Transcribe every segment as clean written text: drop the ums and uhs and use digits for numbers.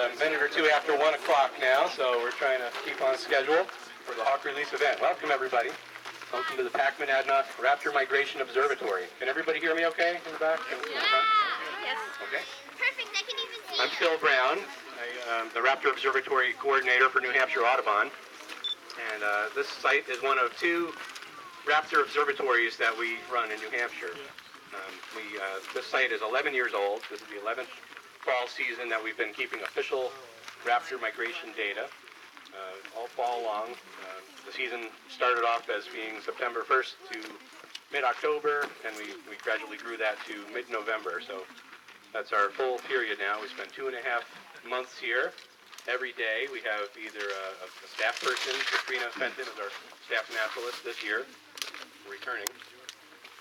a minute or two after 1 o'clock now, so we're trying to keep on schedule for the hawk release event. Welcome, everybody. Welcome to the Pack Monadnock Raptor Migration Observatory. Can everybody hear me okay in the back? In the front? Yes. Okay. Perfect, I can even see I'm Phil Brown, the Raptor Observatory Coordinator for New Hampshire Audubon. And this site is one of 2 Raptor observatories that we run in New Hampshire. This site is 11 years old. This is the 11th fall season that we've been keeping official raptor migration data all fall long. The season started off as being September 1st to mid-October, and we gradually grew that to mid-November. So that's our full period now. We spend 2.5 months here. Every day we have either a staff person, Katrina Fenton is our staff naturalist this year, returning,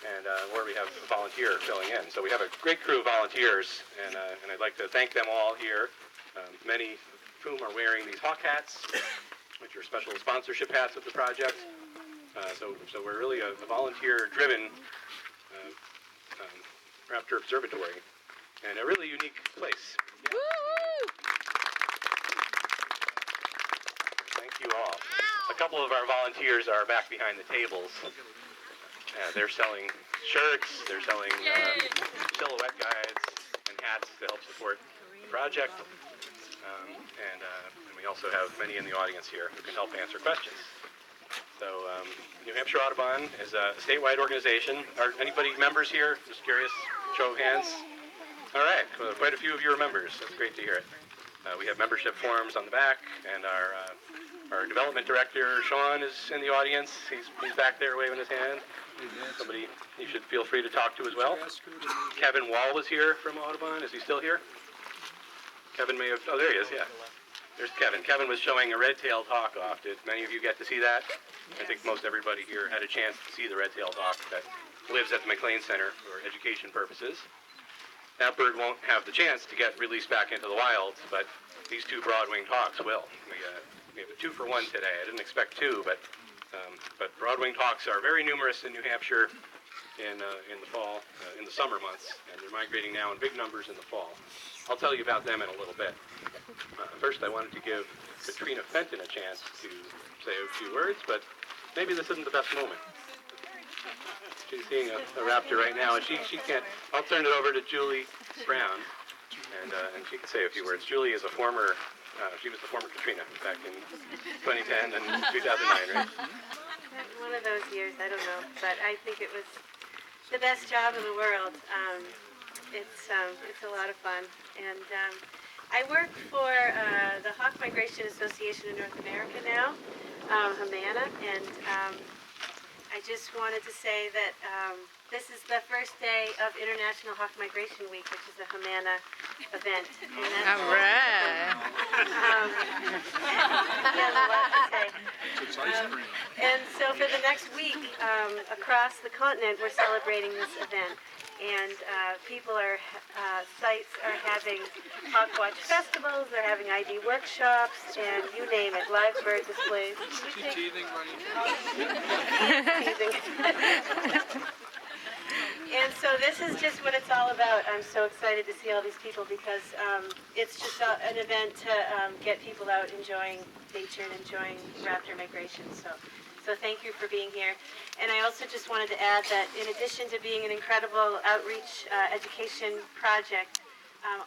and or we have a volunteer filling in. So we have a great crew of volunteers, and I'd like to thank them all here, many of whom are wearing these hawk hats, which are special sponsorship hats of the project. So we're really a volunteer-driven Raptor Observatory, and a really unique place. Yeah. Thank you all. A couple of our volunteers are back behind the tables. They're selling shirts, they're selling silhouette guides and hats to help support the project. And we also have many in the audience here who can help answer questions. So New Hampshire Audubon is a statewide organization. Are anybody members here? Just curious, show of hands. All right, well, quite a few of you are members. That's great to hear it. We have membership forms on the back, and our development director, Sean, is in the audience. He's back there waving his hand. Somebody you should feel free to talk to as well. Kevin Wall was here from Audubon. Is he still here? Kevin may have, oh, there he is, yeah. There's Kevin. Kevin was showing a red-tailed hawk off. Did many of you get to see that? I think most everybody here had a chance to see the red-tailed hawk that lives at the McLean Center for education purposes. That bird won't have the chance to get released back into the wild, but these 2 broad-winged hawks will. We have a 2-for-1 today. I didn't expect 2, but broad-winged hawks are very numerous in New Hampshire in the fall, in the summer months, and they're migrating now in big numbers in the fall. I'll tell you about them in a little bit. First, I wanted to give Katrina Fenton a chance to say a few words, but maybe this isn't the best moment. She's seeing a raptor right now, and she can't. I'll turn it over to Julie Brown, and she can say a few words. Julie is a former. She was the former Katrina back in 2010 and 2009, right? One of those years, I don't know, but I think it was the best job in the world. It's a lot of fun, and I work for the Hawk Migration Association in North America now, Humana, and I just wanted to say that this is the first day of International Hawk Migration Week, which is a Humana event. All right. And so for the next week, across the continent, we're celebrating this event. And sites are having Hawk Watch festivals, they're having ID workshops, and you name it, live bird displays. Teething money. And so this is just what it's all about. I'm so excited to see all these people because it's just an event to get people out enjoying nature and enjoying raptor migration. So thank you for being here. And I also just wanted to add that in addition to being an incredible outreach education project,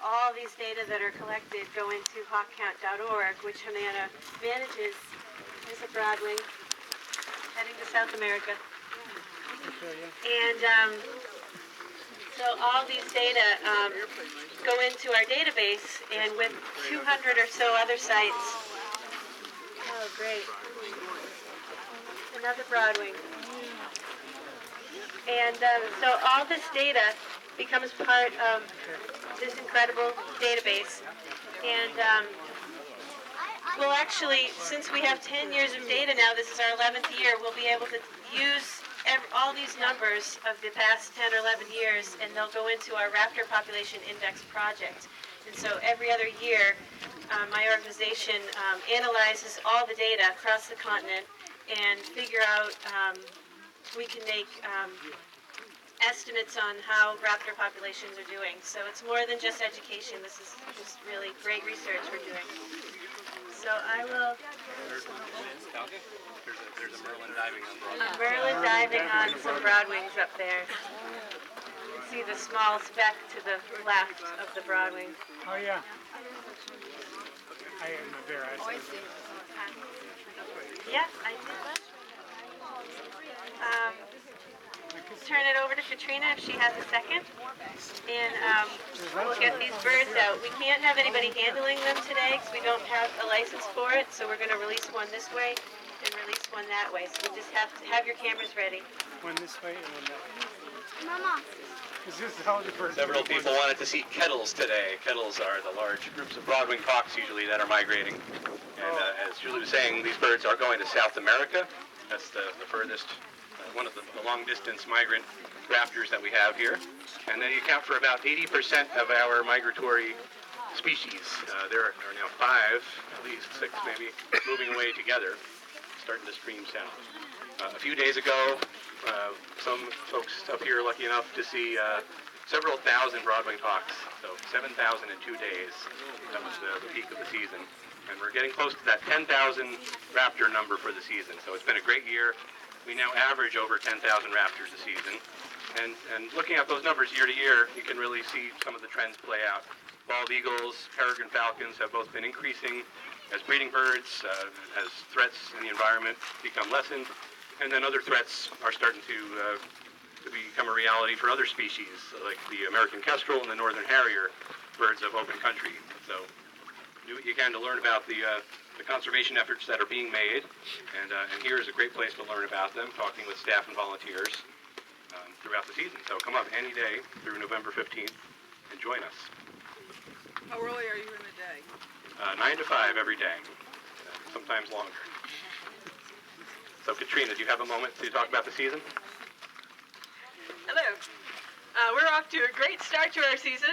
all these data that are collected go into hawkcount.org, which Humana manages. There's a broadwing heading to South America. And so all these data go into our database, and with 200 or so other sites. Oh, great. Another broadwing. And so all this data becomes part of this incredible database. And we'll actually, since we have 10 years of data now, this is our 11th year, we'll be able to use all these numbers of the past 10 or 11 years, and they'll go into our Raptor Population Index project. And so every other year, my organization analyzes all the data across the continent and figure out we can make estimates on how raptor populations are doing. So it's more than just education. This is just really great research we're doing. So I will. There's a merlin diving on Broadway. A merlin diving on some broadwings up there. See the small speck to the left of the broadwing. Oh yeah. I am a bear. I see. Yeah, I did. Turn it over to Katrina if she has a second. And we'll get these birds out. We can't have anybody handling them today because we don't have a license for it. So we're going to release one this way and release one that way. So we just have to have your cameras ready. One this way and one that way. Mama. Is this how the birds? Several people wanted to see kettles today. Kettles are the large groups of broadwing hawks usually that are migrating. And as Julie was saying, these birds are going to South America. That's the furthest, one of the long-distance migrant raptors that we have here. And they account for about 80% of our migratory species. There are now 5, at least 6 maybe, moving away together, starting to stream south. A few days ago, some folks up here lucky enough to see several thousand broad-winged hawks, so 7,000 in 2 days. That was the peak of the season. And we're getting close to that 10,000 raptor number for the season. So it's been a great year. We now average over 10,000 raptors a season. And looking at those numbers year to year, you can really see some of the trends play out. Bald eagles, peregrine falcons have both been increasing as breeding birds, as threats in the environment become lessened. And then other threats are starting to become a reality for other species, like the American kestrel and the northern harrier, birds of open country. So do what you can to learn about the conservation efforts that are being made, and here is a great place to learn about them, talking with staff and volunteers throughout the season. So come up any day through November 15th and join us. How early are you in the day? 9 to 5 every day, sometimes longer. So Katrina, do you have a moment to talk about the season? Hello. We're off to a great start to our season.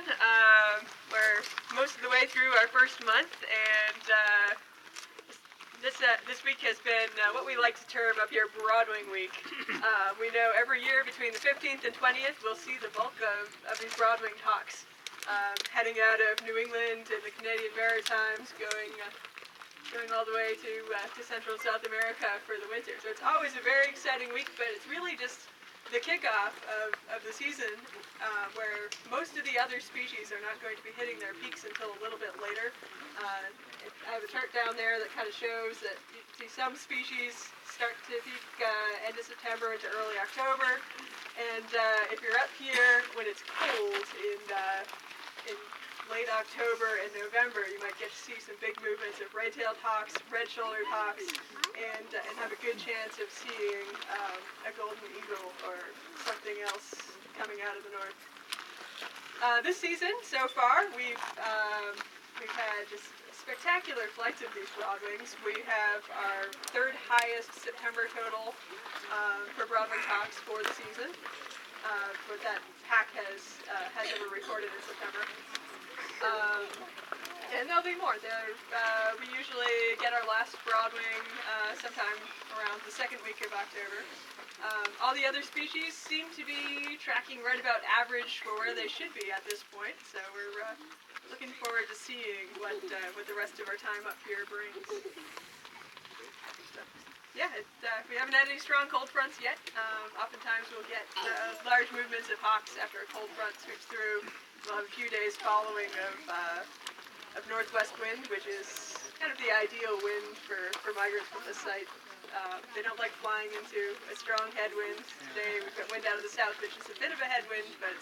We're most of the way through our first month, and this week has been what we like to term up here Broadwing Week. We know every year between the 15th and 20th we'll see the bulk of these Broadwinged hawks heading out of New England and the Canadian Maritimes, going all the way to Central and South America for the winter. So it's always a very exciting week, but it's really just the kickoff of the season, where most of the other species are not going to be hitting their peaks until a little bit later. I have a chart down there that kind of shows that you see some species start to peak end of September into early October, and if you're up here when it's cold in late October and November, you might get to see some big movements of red-tailed hawks, red-shouldered hawks, and have a good chance of seeing a golden eagle or something else coming out of the north. This season, so far, we've had just spectacular flights of these broadwings. We have our 3rd highest September total for broadwing hawks for the season, what that pack has ever recorded in September. And there'll be more. We usually get our last broadwing sometime around the 2nd week of October. All the other species seem to be tracking right about average for where they should be at this point, so we're looking forward to seeing what the rest of our time up here brings. Yeah, we haven't had any strong cold fronts yet. Oftentimes we'll get large movements of hawks after a cold front sweeps through. We'll have a few days following of northwest wind, which is kind of the ideal wind for migrants from this site. They don't like flying into a strong headwind. Today we've got wind out of the south, which is a bit of a headwind, but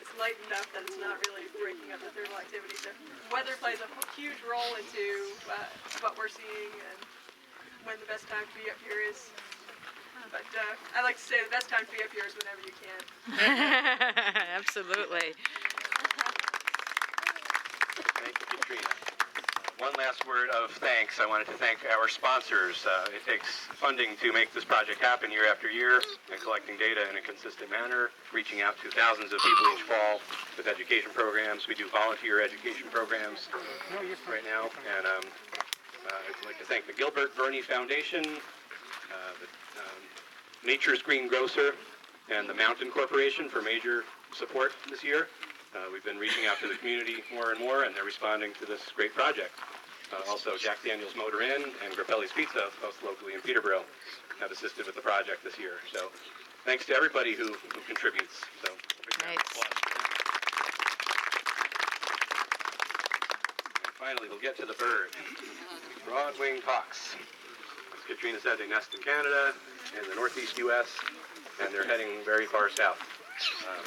it's light enough that it's not really breaking up the thermal activity. So weather plays a huge role into what we're seeing and when the best time to be up here is. But I like to say the best time to be up here is whenever you can. Absolutely. Thank you, Katrina. One last word of thanks. I wanted to thank our sponsors. It takes funding to make this project happen year after year, and collecting data in a consistent manner, reaching out to thousands of people each fall with education programs. We do volunteer education programs right now, and I'd like to thank the Gilbert Verney Foundation, Nature's Green Grocer, and the Mountain Corporation for major support this year. We've been reaching out to the community more and more, and they're responding to this great project. Also, Jack Daniel's Motor Inn and Grappelli's Pizza, both locally in Peterborough, have assisted with the project this year. So thanks to everybody who contributes. So, big round of applause. And finally, we'll get to the bird. Broad-winged hawks. As Katrina said, they nest in Canada, in the northeast U.S., and they're heading very far south.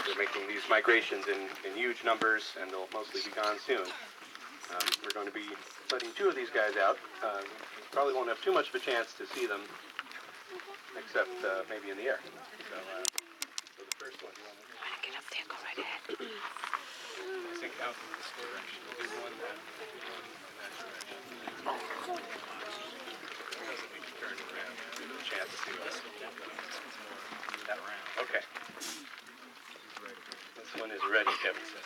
They're making these migrations in huge numbers, and they'll mostly be gone soon. We're going to be letting 2 of these guys out. Probably won't have too much of a chance to see them, except maybe in the air. So the first one, you want to Get up there, go right ahead. I think out in this direction. We'll do one in that direction. Doesn't need to turn around. Give it a chance to that round. Okay. This one is ready, Kevin says.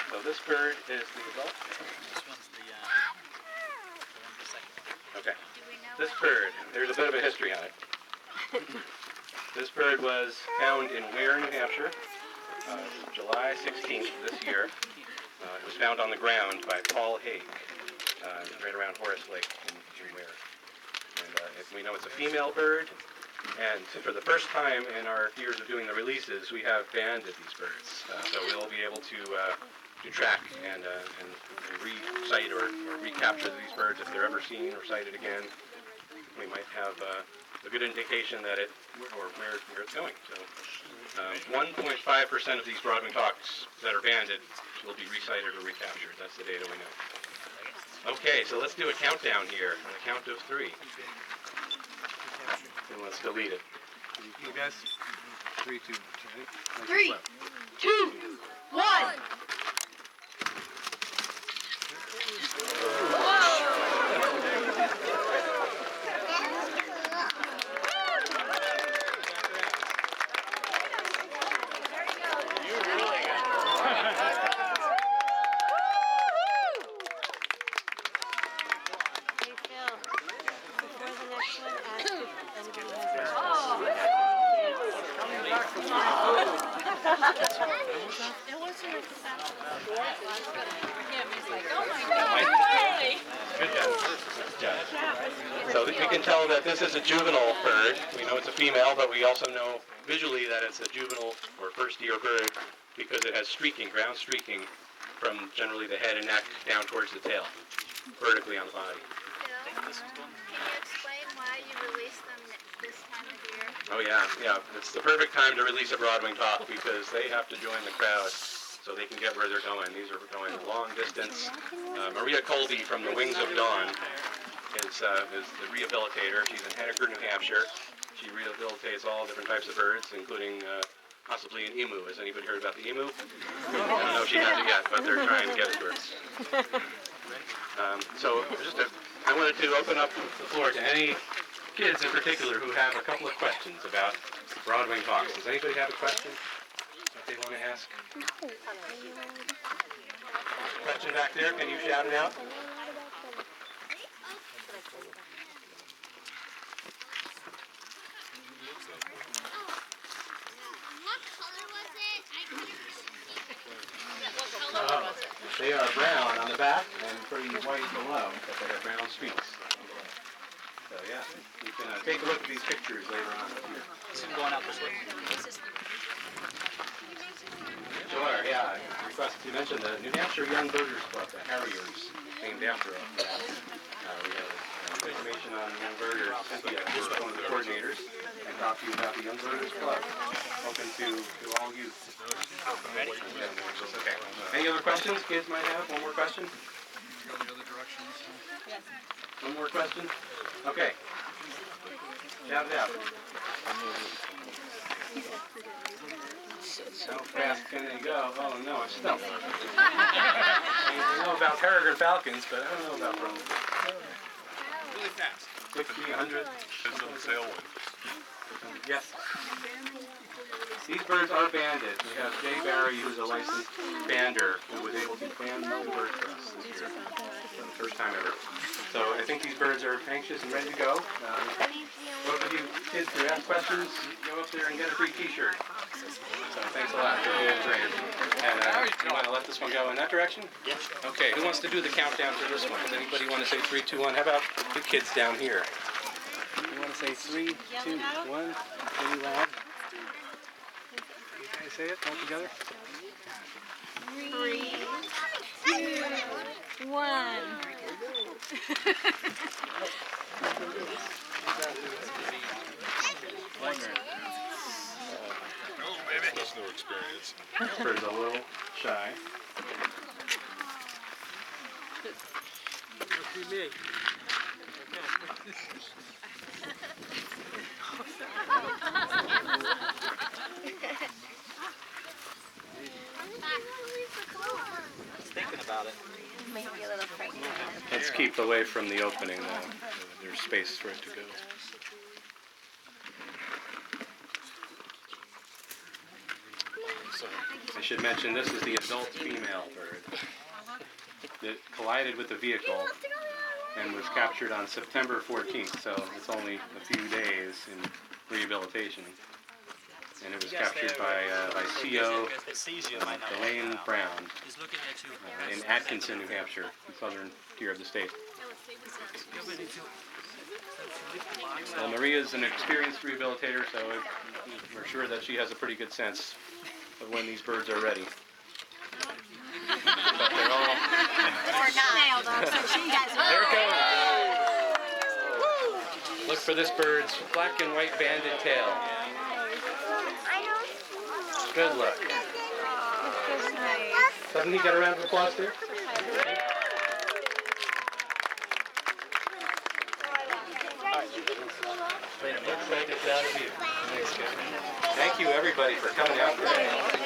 So this bird is the adult. This one's the one the second one. Okay. This bird, there's a bit of a history on it. This bird was found in Ware, New Hampshire, July 16th this year. It was found on the ground by Paul Haig, right around Horace Lake in Ware. And we know it's a female bird, and for the first time in our years of doing the releases, we have banded these birds. So we'll be able to track and re-site or recapture these birds if they're ever seen or sighted again. We might have a good indication that where it's going. So 1.5% of these broadwing hawks that are banded will be resighted or recaptured. That's the data we know. Okay, so let's do a countdown here on the count of 3. And let's delete it. You guys? 3, 2, 3, 2, 1. Good job. So we can tell that this is a juvenile bird. We know it's a female, but we also know visually that it's a juvenile or first-year bird because it has streaking, ground streaking, from generally the head and neck down towards the tail, vertically on the body. Can you explain why you release them this time of year? Oh yeah. It's the perfect time to release a broadwing hawk because they have to join the crowd so they can get where they're going. These are going a long distance. Maria Colby from the Wings of Dawn is the rehabilitator. She's in Henniker, New Hampshire. She rehabilitates all different types of birds, including possibly an emu. Has anybody heard about the emu? I don't know if she hasn't yet, but they're trying to get it to her. I wanted to open up the floor to any kids in particular who have a couple of questions about broadwing hawks. Does anybody have a question that they want to ask? Question back there, can you shout it out? What color was it? They are brown on the back and pretty white below, but they have brown streaks. So yeah, you can take a look at these pictures later on up here. This is going out this way. Sure, yeah. I requested to mention the New Hampshire Young Birders Club, the Harriers, named after us. We have information on Young Birders. Cynthia is one of the coordinators, and talk to you about the Young Birders Club, open to all youth. Okay. Any other questions kids might have? One more question? Go the other directions. Yes. One more question? Okay. Shout it out. How fast can they go? Oh no, I'm stumped. I know about peregrine falcons, but I don't know about them. Really fast. 60, 100. Depends on the sail wind. Yes. These birds are banded. We have Jay Barry, who's a licensed bander, who was able to band the bird for us this year. For the first time ever. So I think these birds are anxious and ready to go. both of you kids who ask questions, go up there and get a free t-shirt. So thanks a lot. You're doing great. And you want to let this one go in that direction? Yes. Okay, who wants to do the countdown for this one? Does anybody want to say 3, 2, 1? How about the kids down here? You want to say 3, 2, 1? Really loud. Can I say it all together? 3, 2, 1. That's no experience. Bird's a little shy. I was thinking about it. Maybe a little frightened. Let's keep away from the opening though. There's space for it to go. I should mention this is the adult female bird that collided with the vehicle and was captured on September 14th, so it's only a few days in rehabilitation. And it was captured by CO If it sees you, it might not Elaine out. Brown He's looking at you. in Atkinson, New Hampshire, the southern tier of the state. Well, Maria's an experienced rehabilitator, so we're sure that she has a pretty good sense of when these birds are ready. But they're all... Or not. There it goes. Look for this bird's black and white banded tail. Good luck. Doesn't he get a round of applause too? Looks like it's out of view. Thank you everybody for coming out today.